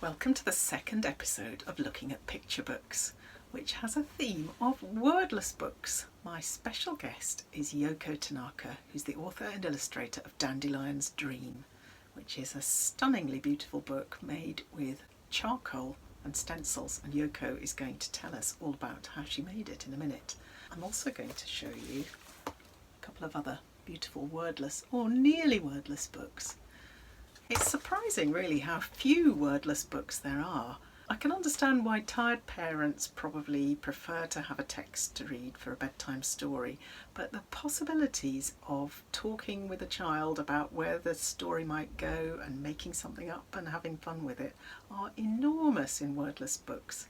Welcome to the second episode of Looking at Picture Books, which has a theme of wordless books. My special guest is YOKO Tanaka, who's the author and illustrator of Dandelion's Dream, which is a stunningly beautiful book made with charcoal and stencils, and Yoko is going to tell us all about how she made it in a minute. I'm also going to show you a couple of other beautiful wordless or nearly wordless books. It's surprising really how few wordless books there are. I can understand why tired parents probably prefer to have a text to read for a bedtime story, but the possibilities of talking with a child about where the story might go and making something up and having fun with it are enormous in wordless books.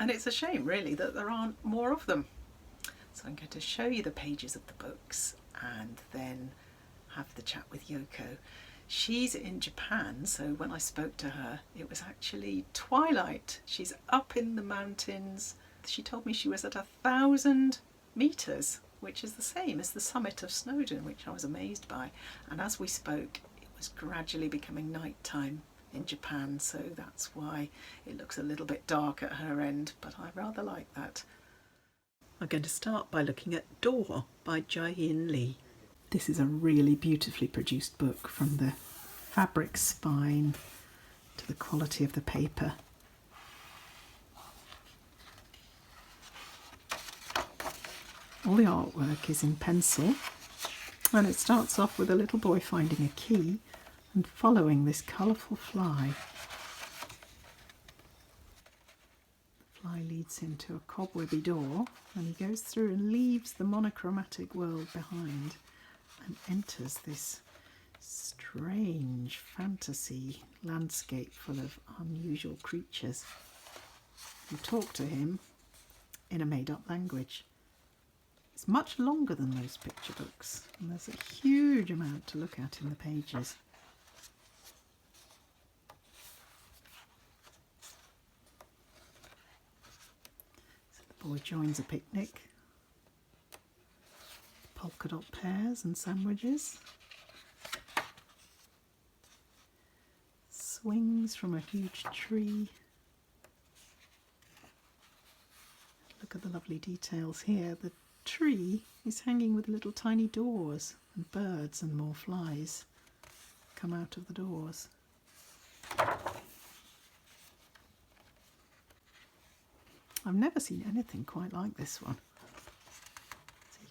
And it's a shame really that there aren't more of them. So I'm going to show you the pages of the books and then have the chat with Yoko. She's in Japan, so when I spoke to her, it was actually twilight. She's up in the mountains. She told me she was at 1,000 meters, which is the same as the summit of Snowdon, which I was amazed by. And as we spoke, it was gradually becoming nighttime in Japan, so that's why it looks a little bit dark at her end, but I rather like that. I'm going to start by looking at Door by JiHyeon Lee. This is a really beautifully produced book, from the fabric spine to the quality of the paper. All the artwork is in pencil, and it starts off with a little boy finding a key and following this colourful fly. The fly leads him to a cobwebby door, and he goes through and leaves the monochromatic world behind and enters this strange fantasy landscape full of unusual creatures who talk to him in a made-up language. It's much longer than most picture books, and there's a huge amount to look at in the pages. So the boy joins a picnic. Polka dot pears and sandwiches. Swings from a huge tree. Look at the lovely details here. The tree is hanging with little tiny doors, and birds and more flies come out of the doors. I've never seen anything quite like this one.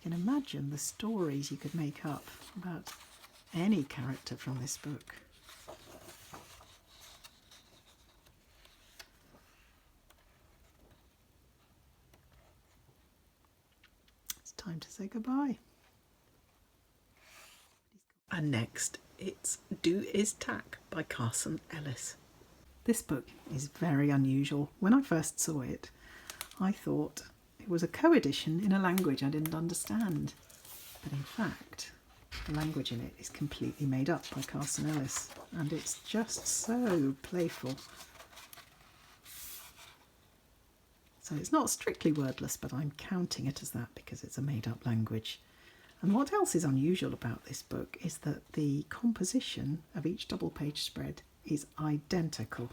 You can imagine the stories you could make up about any character from this book. It's time to say goodbye. And next, it's Do Is Tak by Carson Ellis. This book is very unusual. When I first saw it, I thought it was a co-edition in a language I didn't understand, but in fact the language in it is completely made up by Carson Ellis, and it's just so playful. So it's not strictly wordless, but I'm counting it as that because it's a made-up language. And what else is unusual about this book is that the composition of each double-page spread is identical.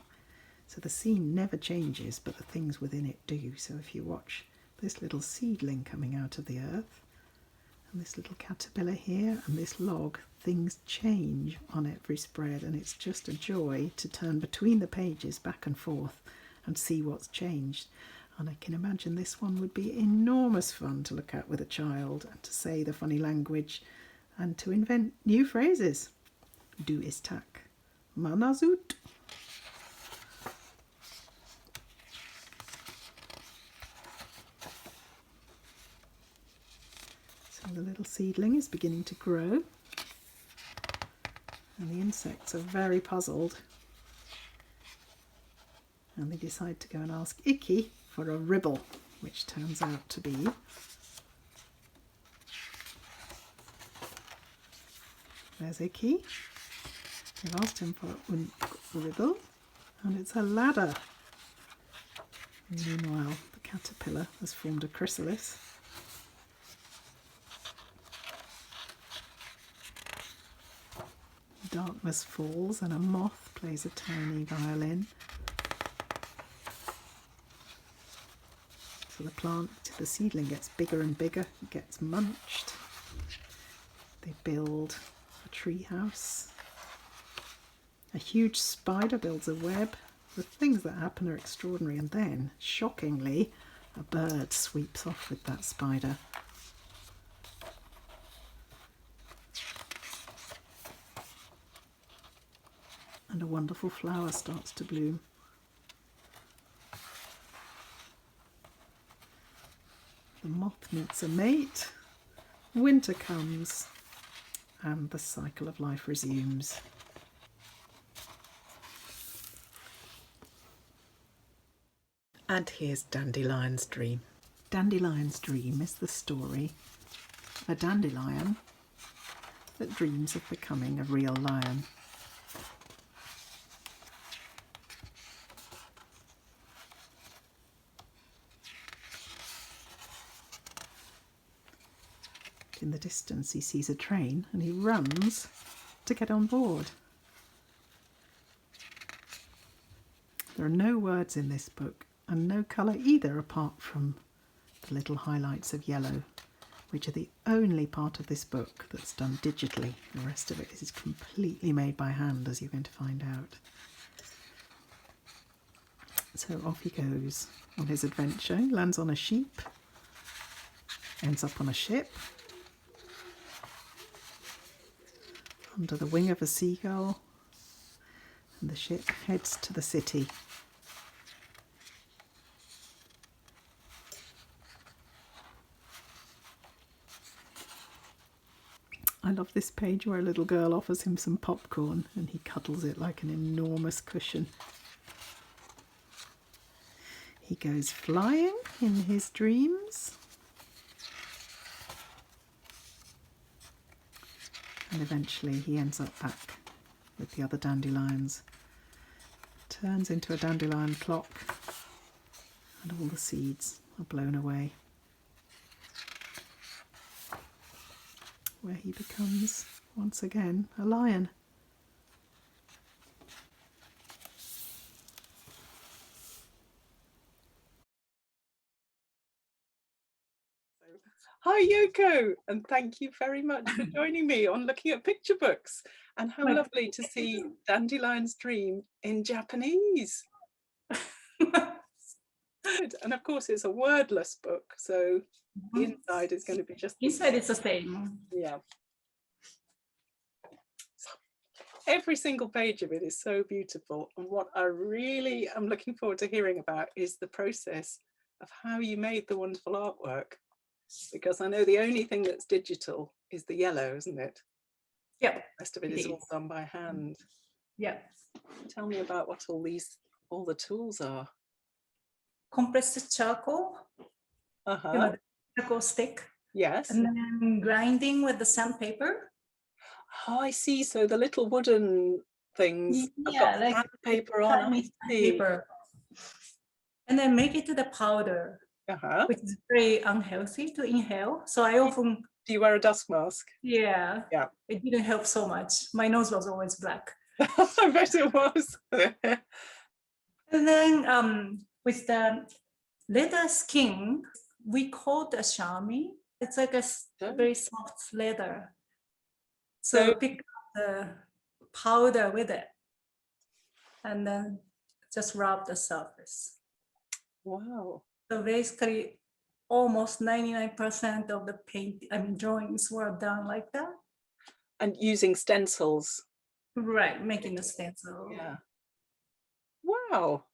So the scene never changes, but the things within it do. So if you watch this little seedling coming out of the earth, and this little caterpillar here, and this log, things change on every spread, and it's just a joy to turn between the pages back and forth and see what's changed. And I can imagine this one would be enormous fun to look at with a child, and to say the funny language and to invent new phrases. Do is tak. Manazut. The little seedling is beginning to grow, and the insects are very puzzled, and they decide to go and ask Icky for a ribble, which turns out to be there's Icky. They've asked him for a ribble, and it's a ladder. And meanwhile, the caterpillar has formed a chrysalis. Darkness falls and a moth plays a tiny violin. So the plant, the seedling gets bigger and bigger, it gets munched. They build a tree house. A huge spider builds a web. The things that happen are extraordinary, and then, shockingly, a bird sweeps off with that spider. And a wonderful flower starts to bloom. The moth meets a mate, winter comes, and the cycle of life resumes. And here's Dandelion's Dream. Dandelion's Dream is the story of a dandelion that dreams of becoming a real lion. In the distance he sees a train and he runs to get on board. There are no words in this book and no colour either, apart from the little highlights of yellow, which are the only part of this book that's done digitally. The rest of it is completely made by hand, as you're going to find out. So off he goes on his adventure. He lands on a sheep, ends up on a ship, under the wing of a seagull, and the ship heads to the city. I love this page where a little girl offers him some popcorn and he cuddles it like an enormous cushion. He goes flying in his dreams. And eventually he ends up back with the other dandelions. Turns into a dandelion clock and all the seeds are blown away. Where he becomes, once again, a lion. Hi Yoko, and thank you very much for joining me on Looking at Picture Books. And how lovely to see Dandelion's Dream in Japanese. Good. And of course it's a wordless book, so the inside is going to be just... Inside is the same. Yeah. So, every single page of it is so beautiful, and what I really am looking forward to hearing about is the process of how you made the wonderful artwork. Because I know the only thing that's digital is the yellow, isn't it? Yeah. The rest of it is all done by hand. Yeah. Tell me about what all the tools are. Compressed charcoal. The charcoal stick. Yes. And then grinding with the sandpaper. Oh, I see. So the little wooden things. Yeah, like sandpaper on. Paper. And then make it to the powder. Which is very unhealthy to inhale. So I often... Do you wear a dust mask? Yeah. Yeah. It didn't help so much. My nose was always black. I bet it was. And then with the leather skin, we call it a chamois. It's like a very soft leather. So pick up the powder with it and then just rub the surface. Wow. So basically, almost 99% of the drawings were done like that. And using stencils. Right, making a stencil. Yeah. Wow.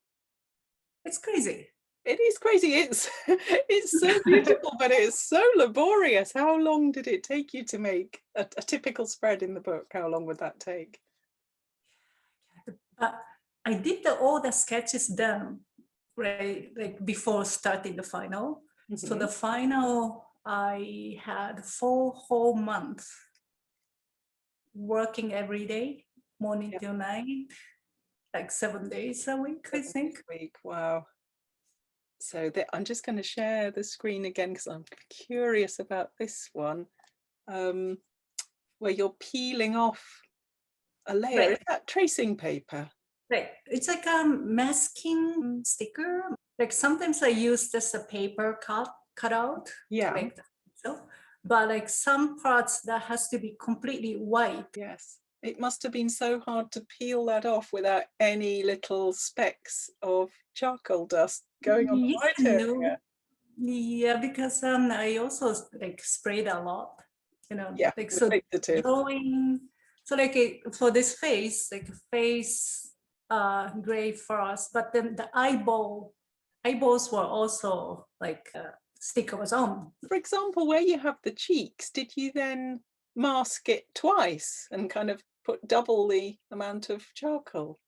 It's crazy. It is crazy. It's so beautiful, but it's so laborious. How long did it take you to make a typical spread in the book? How long would that take? I did all the sketches done, right, like before starting the final. So the final, I had 4 whole months working every day, morning till night, like 7 days a week, I think. Wow. So I'm just going to share the screen again because I'm curious about this one, where you're peeling off a layer. Is that tracing paper? Right. It's like a masking sticker. like sometimes I use just a paper cut out to Yeah. make the pencil, but like some parts that has to be completely white. Yes. It must have been so hard to peel that off without any little specks of charcoal dust going on the Yes white and area. no. Yeah, because I also like sprayed a lot, Yeah, like with so fixative. drawing. So like for this face, like face gray first, but then the eyeballs were also like sticker was on. For example, where you have the cheeks, did you then mask it twice and kind of put double the amount of charcoal?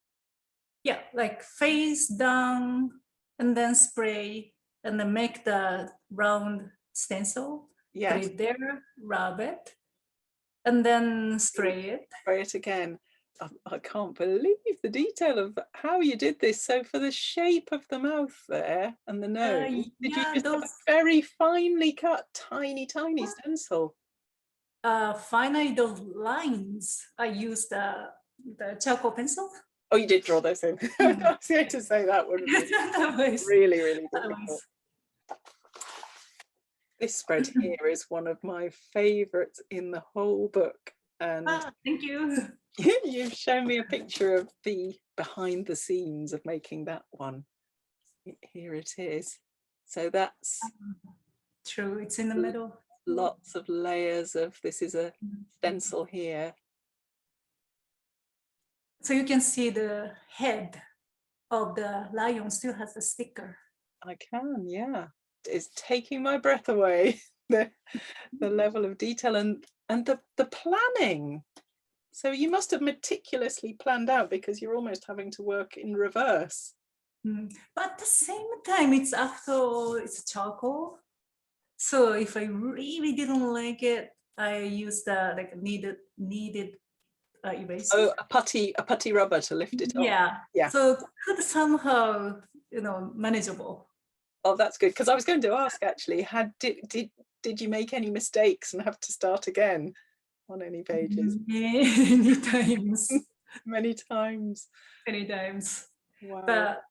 Yeah, like face down and then spray and then make the round stencil, put Yes, it there, rub it, and then spray it. spray it again. I can't believe the detail of how you did this. So for the shape of the mouth there and the nose, did you Yeah, just have those a very finely cut, tiny stencil? finally those lines. I used the charcoal pencil. Oh, you did draw those in. I was going to say that would have been really, really difficult. This spread here is one of my favourites in the whole book. And thank you. you've shown me a picture of the behind the scenes of making that one. Here it is. So that's True, it's in the middle. lots of layers of, this is a stencil here. So you can see the head of the lion still has a sticker. I can, yeah. It's taking my breath away. the level of detail and the planning. So you must have meticulously planned out, because you're almost having to work in reverse. But at the same time, it's charcoal. So if I really didn't like it, I use the like needed eraser. Oh, a putty rubber to lift it up. Yeah. So it could somehow, manageable. Oh, that's good, because I was going to ask actually, did you make any mistakes and have to start again on any pages? Many times. Many times. Many times. Wow. But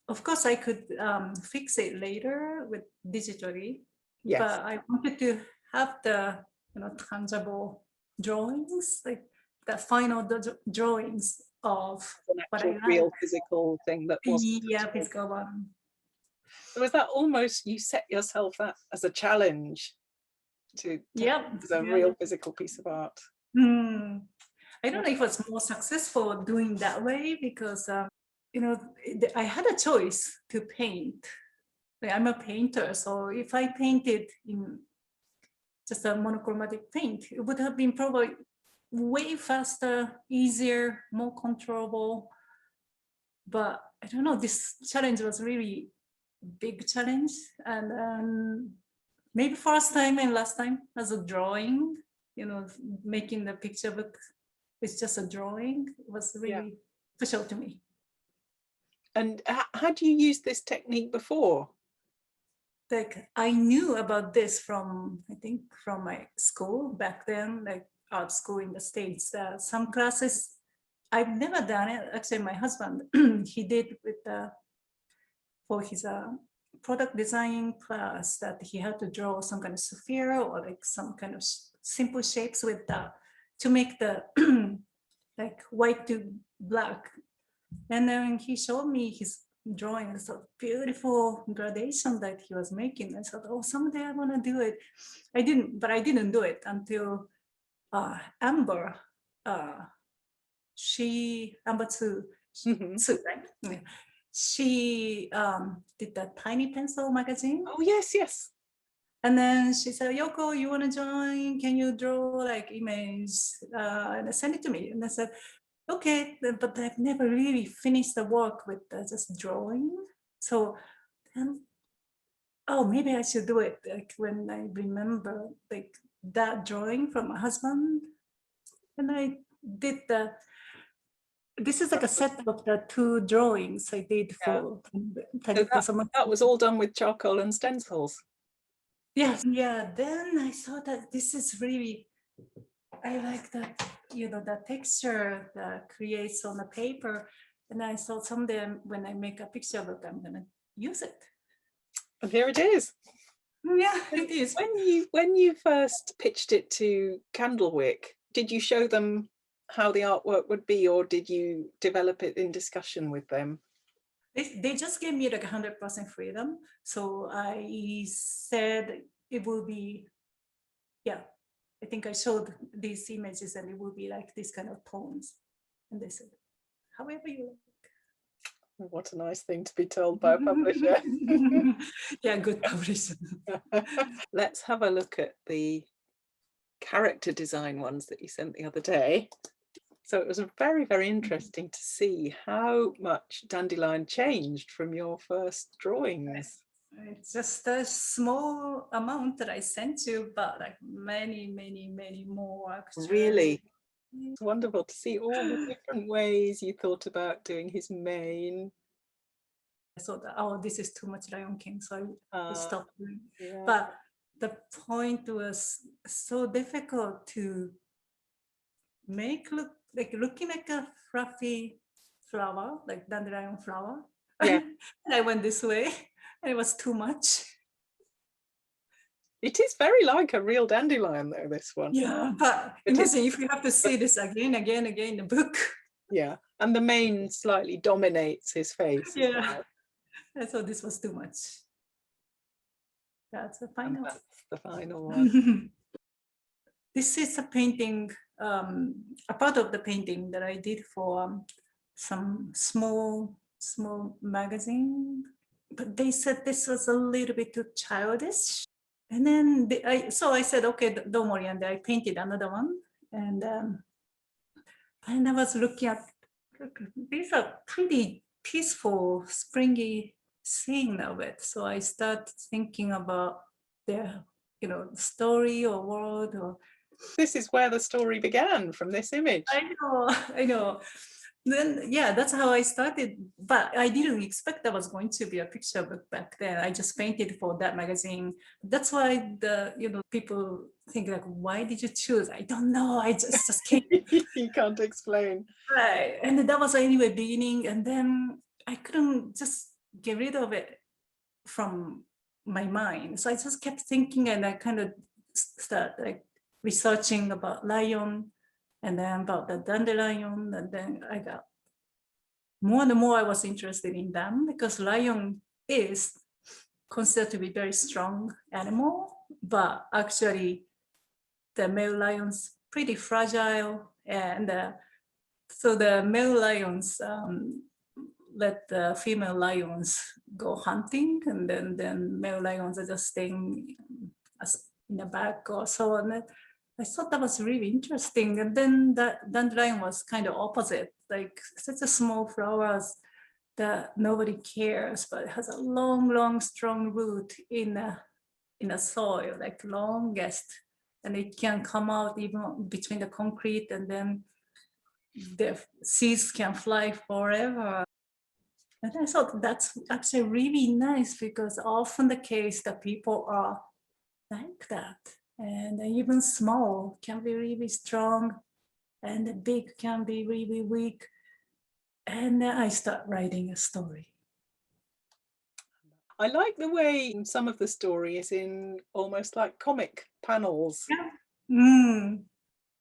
of course, I could fix it later with digitally. Yes. But I wanted to have the tangible drawings, like the final drawings of an actual real physical thing that was. Yeah, physical one. Was that almost, you set yourself that as a challenge to a real physical piece of art? I don't know if it's more successful doing that way, because I had a choice to paint. I'm a painter, so if I painted in just a monochromatic paint, it would have been probably way faster, easier, more controllable. But I don't know, this challenge was really big challenge, and maybe first time and last time as a drawing, making the picture book with just a drawing was really special to me. And had you used this technique before? Like I knew about this from, I think, from my school back then, like art school in the States. Some classes, I've never done it. Actually, my husband, he did with for his product design class, that he had to draw some kind of sphere or like some kind of simple shapes with to make the like white to black. And then he showed me his drawing, so beautiful gradation that he was making. I thought, oh, someday I want to do it. I didn't do it until Amber. Amber Tsu, right? Yeah. She did the Tiny Pencil magazine. Oh yes. And then she said, Yoko, you want to join? Can you draw like image? And send it to me. And I said, okay, but I've never really finished the work with just drawing. So, maybe I should do it. Like when I remember like that drawing from my husband, and I did this is like a set of the 2 drawings I did for. So that was all done with charcoal and stencils. Yes, yeah. Then I saw that this is really, I like that, the texture that creates on the paper. And I thought someday when I make a picture book, I'm gonna use it. And here it is. Yeah, it is. When you first pitched it to Candlewick, did you show them how the artwork would be, or did you develop it in discussion with them? They just gave me like 100% freedom. So I said it will be, yeah, I think I showed these images and it will be like this kind of tones. And they said, however you like. What a nice thing to be told by a publisher. Yeah, good publisher. Let's have a look at the character design ones that you sent the other day. So it was very, very interesting to see how much Dandelion changed from your first drawings. It's just a small amount that I sent you, but like many, many, many more actually. Really? It's wonderful to see all the different ways you thought about doing his mane. I thought, oh, this is too much Lion King, so I stopped doing. Yeah. But the point was so difficult to make looking like a fluffy flower, like dandelion flower. Yeah. And I went this way, and it was too much. It is very like a real dandelion, though, this one. Yeah, but imagine if you have to see this again in the book. Yeah, and the mane slightly dominates his face. Yeah, well. I thought this was too much. That's the final. And that's the final one. This is a painting, a part of the painting that I did for some small magazine, but they said this was a little bit too childish. And then so I said, okay, don't worry. And I painted another one. And I was looking at, these are pretty peaceful, springy scene of it. So I start thinking about the, story or world or. This is where the story began, from this image. I know. Then, yeah, that's how I started. But I didn't expect that was going to be a picture book back then. I just painted for that magazine. That's why people think like, why did you choose? I don't know. I just came. You can't explain. Right. And that was anyway beginning. And then I couldn't just get rid of it from my mind. So I just kept thinking, and I kind of started like researching about lion, and then about the dandelion, and then I got more and more I was interested in them because lion is considered to be very strong animal, but actually the male lion's pretty fragile, and so the male lions let the female lions go hunting, and then male lions are just staying in the back or so on. I thought that was really interesting. And then the dandelion was kind of opposite, like such a small flowers that nobody cares, but it has a long, strong root in a soil, like longest, and it can come out even between the concrete, and then the seeds can fly forever. And I thought that's actually really nice, because often the case that people are like that. And even small can be really strong, and the big can be really weak. And I start writing a story. I like the way some of the story is in almost like comic panels. Yeah. Mm.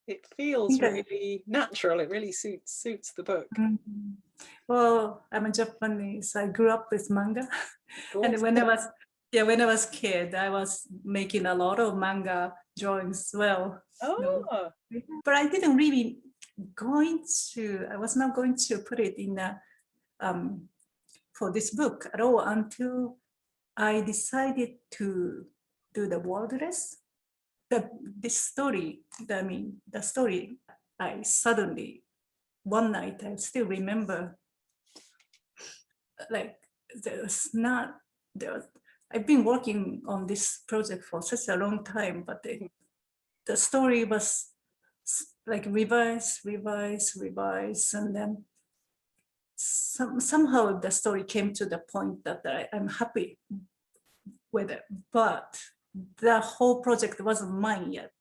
It feels really natural. It really suits the book. Mm-hmm. Well, I'm a Japanese. I grew up with manga. And when I was a kid, I was making a lot of manga drawings as well. Oh. But I didn't really I was not going to put it in for this book at all until I decided to do the Wordless. The story, I suddenly, one night, I still remember, like, I've been working on this project for such a long time, but the story was like revise, and then somehow the story came to the point that I'm happy with it, but the whole project wasn't mine yet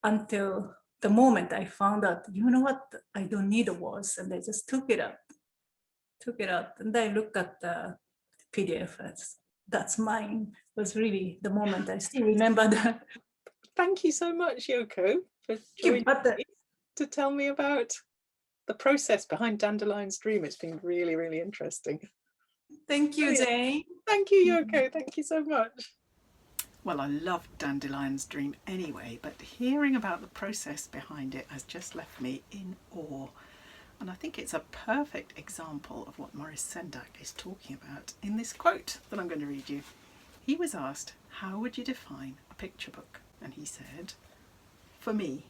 until the moment I found out, you know what, I don't need the words, and I just took it out, and I looked at PDF. That's mine. Was really the moment I still remember that. Thank you so much, Yoko, for joining me to tell me about the process behind Dandelion's Dream. It's been really, really interesting. Thank you, Jane. Thank you, Yoko. Thank you so much. Well, I loved Dandelion's Dream anyway, but hearing about the process behind it has just left me in awe. And I think it's a perfect example of what Maurice Sendak is talking about in this quote that I'm going to read you. He was asked, how would you define a picture book? And he said, for me,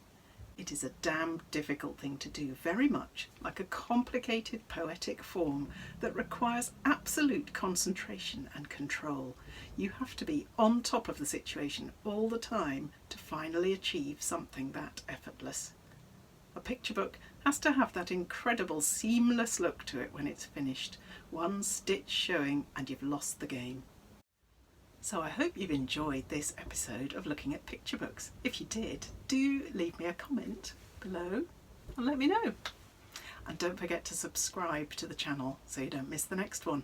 it is a damn difficult thing to do, very much like a complicated poetic form that requires absolute concentration and control. You have to be on top of the situation all the time to finally achieve something that effortless. A picture book has to have that incredible seamless look to it when it's finished. One stitch showing and you've lost the game. So I hope you've enjoyed this episode of Looking at Picture Books. If you did, do leave me a comment below and let me know. And don't forget to subscribe to the channel so you don't miss the next one.